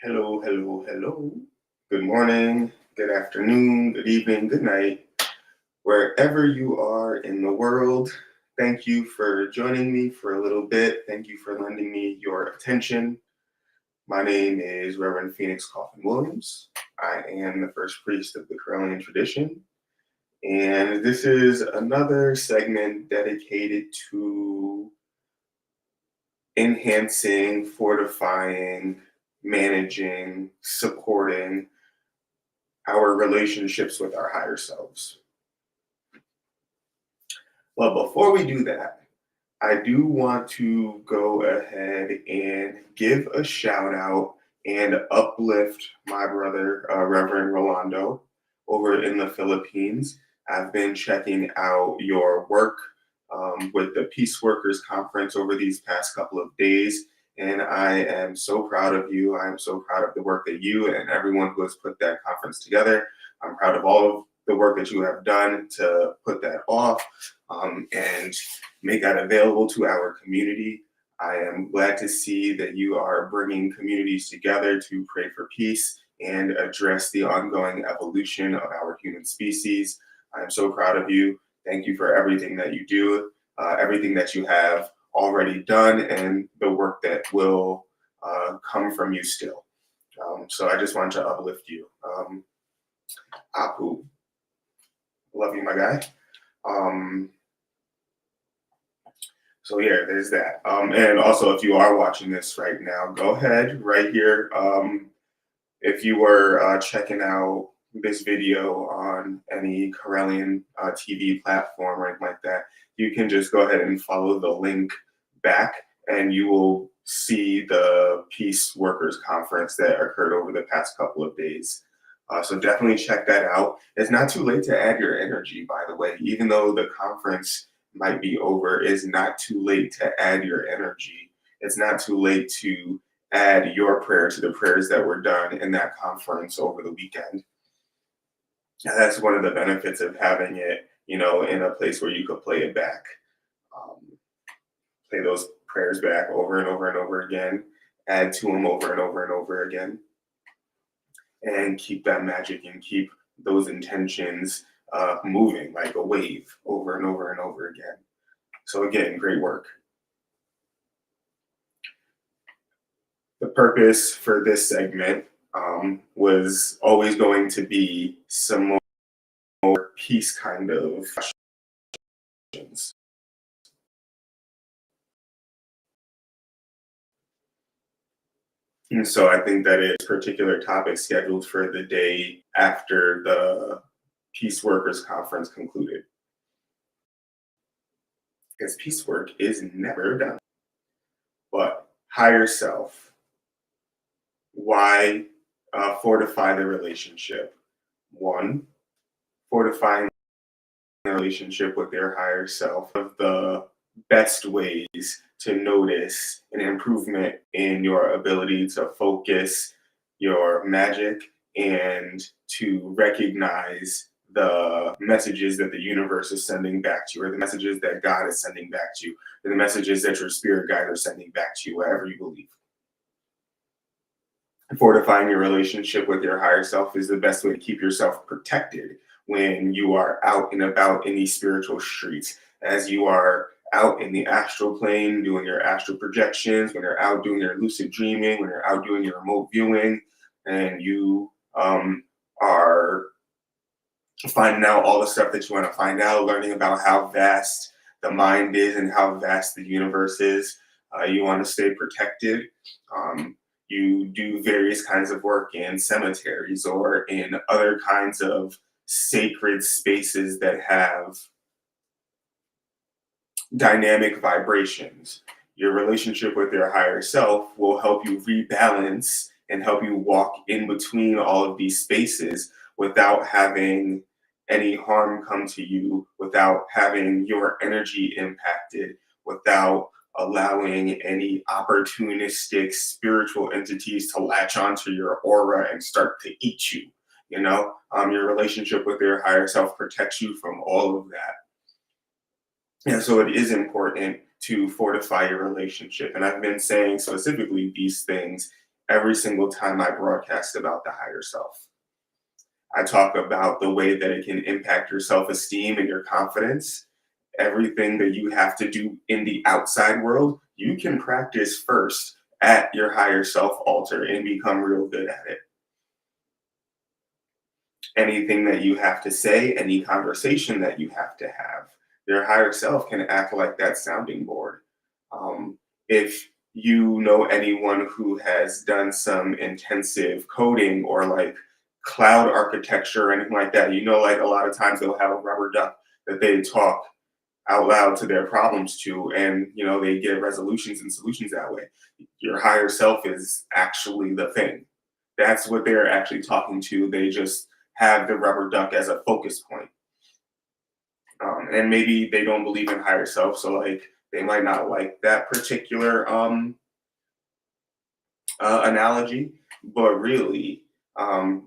Hello, hello, hello. Good morning, good afternoon, good evening, good night. Wherever you are in the world, thank you for joining me for a little bit. Thank you for lending me your attention. My name is Reverend Phoenix Coffin Williams. I am the first priest of the Correllian tradition. And this is another segment dedicated to enhancing, fortifying, managing, supporting our relationships with our higher selves. Well, before we do that, I do want to go ahead and give a shout out and uplift my brother, Reverend Rolando, over in the Philippines. I've been checking out your work with the Peace Workers Conference over these past couple of days, and I am so proud of you. I am so proud of the work that you and everyone who has put that conference together. I'm proud of all of the work that you have done to put that off and make that available to our community. I am glad to see that you are bringing communities together to pray for peace and address the ongoing evolution of our human species. I am so proud of you. Thank you for everything that you do, everything that you have already done, and the work that will come from you still. So I just want to uplift you. Apu, love you, my guy. Um, So yeah, there's that. And also, if you are watching this right now, go ahead right here. If you were checking out this video on any Corellian TV platform or anything like that, you can just go ahead and follow the link back, and you will see the Peace Workers Conference that occurred over the past couple of days. So definitely check that out. It's not too late to add your energy, by the way, even though the conference might be over, it's not too late to add your energy. It's not too late to add your prayer to the prayers that were done in that conference over the weekend. And that's one of the benefits of having it, in a place where you could play it back, um, play those prayers back over and over and over again, add to them over and over and over again, and keep that magic and keep those intentions moving like a wave over and over and over again. So again, great work. The purpose for this segment was always going to be some more peace kind of questions. And so I think that it's particular topic scheduled for the day after the Peace Workers Conference concluded. Because peace work is never done. But higher self, why fortify the relationship? One, fortifying the relationship with their higher self, of the best ways to notice an improvement in your ability to focus your magic and to recognize the messages that the universe is sending back to you, or the messages that God is sending back to you, or the messages that your spirit guides are sending back to you, wherever you believe. Fortifying your relationship with your higher self is the best way to keep yourself protected when you are out and about in these spiritual streets, as you are out in the astral plane doing your astral projections, when you're out doing your lucid dreaming, when you're out doing your remote viewing, and you are finding out all the stuff that you want to find out, learning about how vast the mind is and how vast the universe is. You want to stay protected. You do various kinds of work in cemeteries or in other kinds of sacred spaces that have dynamic vibrations. Your relationship with your higher self will help you rebalance and help you walk in between all of these spaces without having any harm come to you, without having your energy impacted, without allowing any opportunistic spiritual entities to latch onto your aura and start to eat you. Your relationship with your higher self protects you from all of that. And so it is important to fortify your relationship. And I've been saying specifically these things every single time I broadcast about the higher self. I talk about the way that it can impact your self esteem and your confidence. Everything that you have to do in the outside world, you can practice first at your higher self altar and become real good at it. Anything that you have to say, any conversation that you have to have, your higher self can act like that sounding board. If you know anyone who has done some intensive coding or like cloud architecture or anything like that, like a lot of times they'll have a rubber duck that they talk out loud to their problems to, and they get resolutions and solutions that way. Your higher self is actually the thing. That's what they're actually talking to. They just have the rubber duck as a focus point. And maybe they don't believe in higher self, so like they might not like that particular analogy, but really,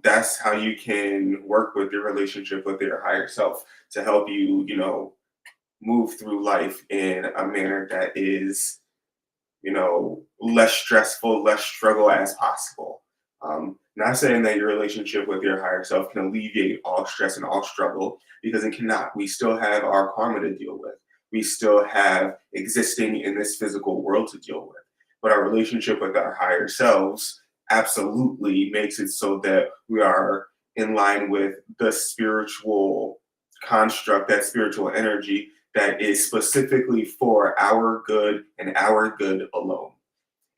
that's how you can work with your relationship with your higher self to help you, move through life in a manner that is, less stressful, less struggle as possible. Not saying that your relationship with your higher self can alleviate all stress and all struggle, because it cannot. We still have our karma to deal with. We still have existing in this physical world to deal with. But our relationship with our higher selves absolutely makes it so that we are in line with the spiritual construct, that spiritual energy that is specifically for our good and our good alone.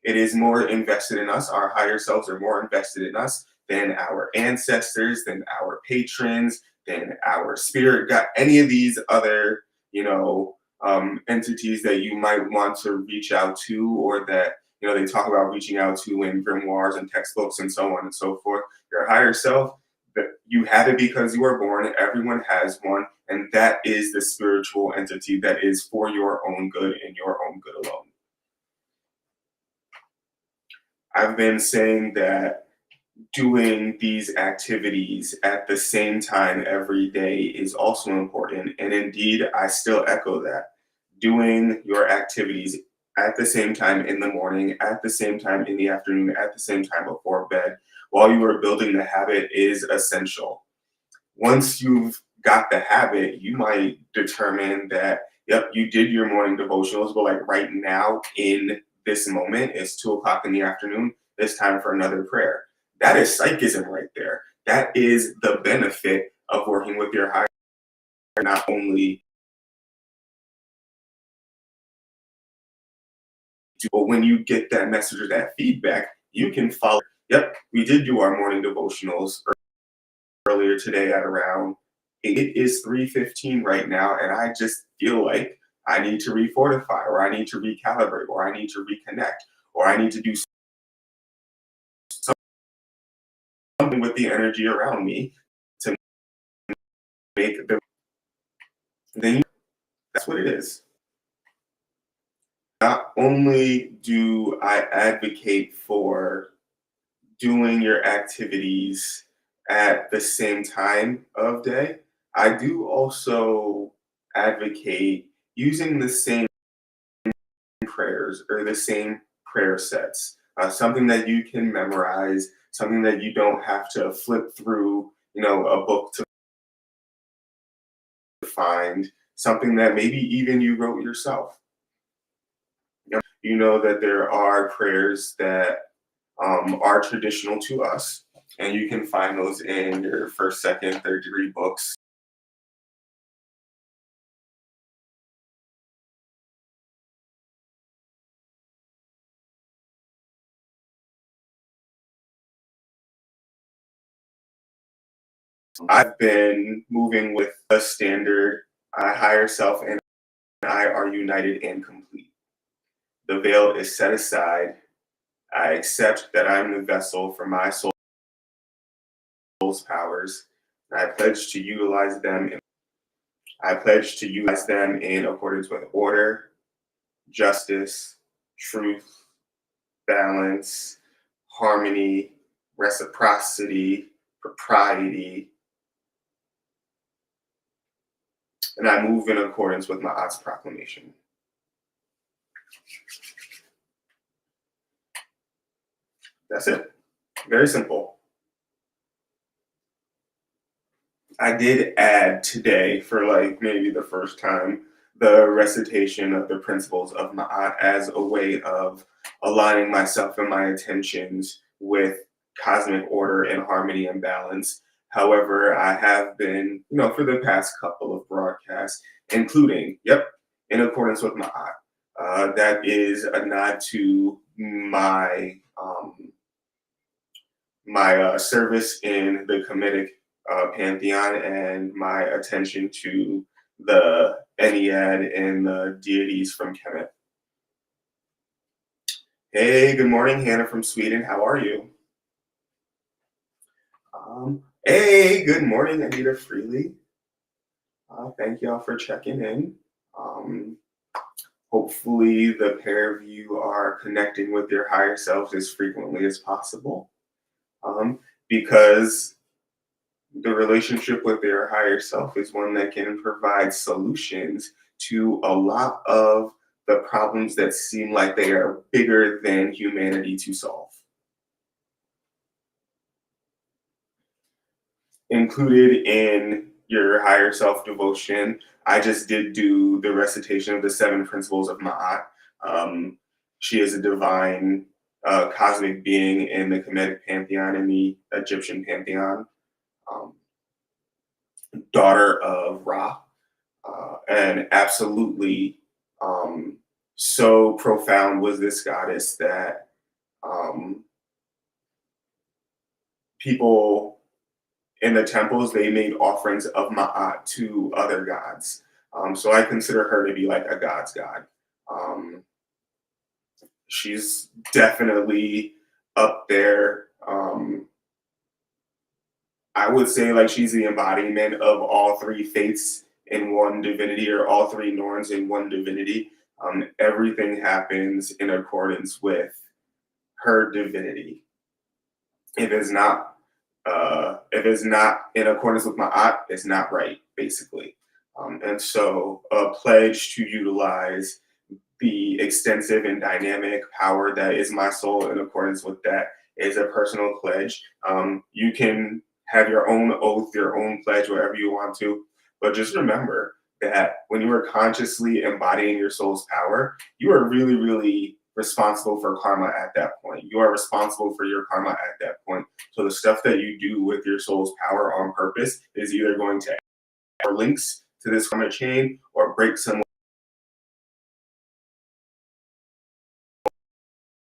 It is more invested in us. Our higher selves are more invested in us than our ancestors, than our patrons, than our spirit guide, any of these other, entities that you might want to reach out to, or that, they talk about reaching out to in grimoires and textbooks and so on and so forth. Your higher self, you have it because you were born. Everyone has one. And that is the spiritual entity that is for your own good and your own good alone. I've been saying that doing these activities at the same time every day is also important. And indeed, I still echo that. Doing your activities at the same time in the morning, at the same time in the afternoon, at the same time before bed, while you are building the habit is essential. Once you've got the habit, you might determine that, yep, you did your morning devotionals, but like right now in this moment, it's 2 o'clock in the afternoon, it's time for another prayer. That is psychism right there. That is the benefit of working with your higher, not only, but when you get that message or that feedback, you can follow. Yep, we did do our morning devotionals earlier today at around 8. It is 3:15 right now, and I just feel like I need to refortify, or I need to recalibrate, or I need to reconnect, or I need to do something with the energy around me to make the then that's what it is. Not only do I advocate for doing your activities at the same time of day, I do also advocate using the same prayers or the same prayer sets. Something that you can memorize, something that you don't have to flip through, a book to find, something that maybe even you wrote yourself. You know that there are prayers that are traditional to us, and you can find those in your first, second, third degree books. I've been moving with a standard. Higher self and I are united and complete. The veil is set aside. I accept that I'm the vessel for my soul's powers. I pledge to utilize them. I pledge to utilize them in accordance with order, justice, truth, balance, harmony, reciprocity, propriety, and I move in accordance with my Ma'at's proclamation. That's it. Very simple. I did add today, for like maybe the first time, the recitation of the principles of Ma'at as a way of aligning myself and my attentions with cosmic order and harmony and balance. However, I have been, for the past couple of broadcasts, including, yep, in accordance with Ma'at. That is a nod to my service in the Kemetic pantheon and my attention to the Ennead and the deities from Kemet. Hey, good morning, Hannah from Sweden. How are you? Hey, good morning, Anita Freely. Thank y'all for checking in. Um, Hopefully, the pair of you are connecting with your higher selves as frequently as possible. Because the relationship with their higher self is one that can provide solutions to a lot of the problems that seem like they are bigger than humanity to solve. Included in your higher self devotion, I just did do the recitation of the seven principles of Ma'at. Um, she is a divine cosmic being in the Kemetic pantheon and the Egyptian pantheon, um, daughter of Ra, and absolutely so profound was this goddess that um, people in the temples they made offerings of ma'at to other gods. So I consider her to be like a god's god. Um, she's definitely up there. I would say like she's the embodiment of all three faiths in one divinity, or all three norns in one divinity. Everything happens in accordance with her divinity. If it's not, if it's not in accordance with Ma'at, it's not right, basically. And so, a pledge to utilize the extensive and dynamic power that is my soul in accordance with that is a personal pledge. You can have your own oath, your own pledge, whatever you want to, but just remember that when you are consciously embodying your soul's power, you are really, really responsible for karma at that point. You are responsible for your karma at that point. So the stuff that you do with your soul's power on purpose is either going to add links to this karma chain or break some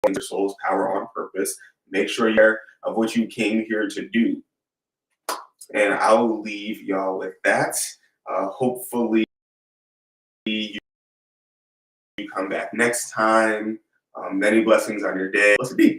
your soul's power on purpose. Make sure you're aware of what you came here to do. And I'll leave y'all with that. Hopefully you come back next time. Many blessings on your day. Let's be.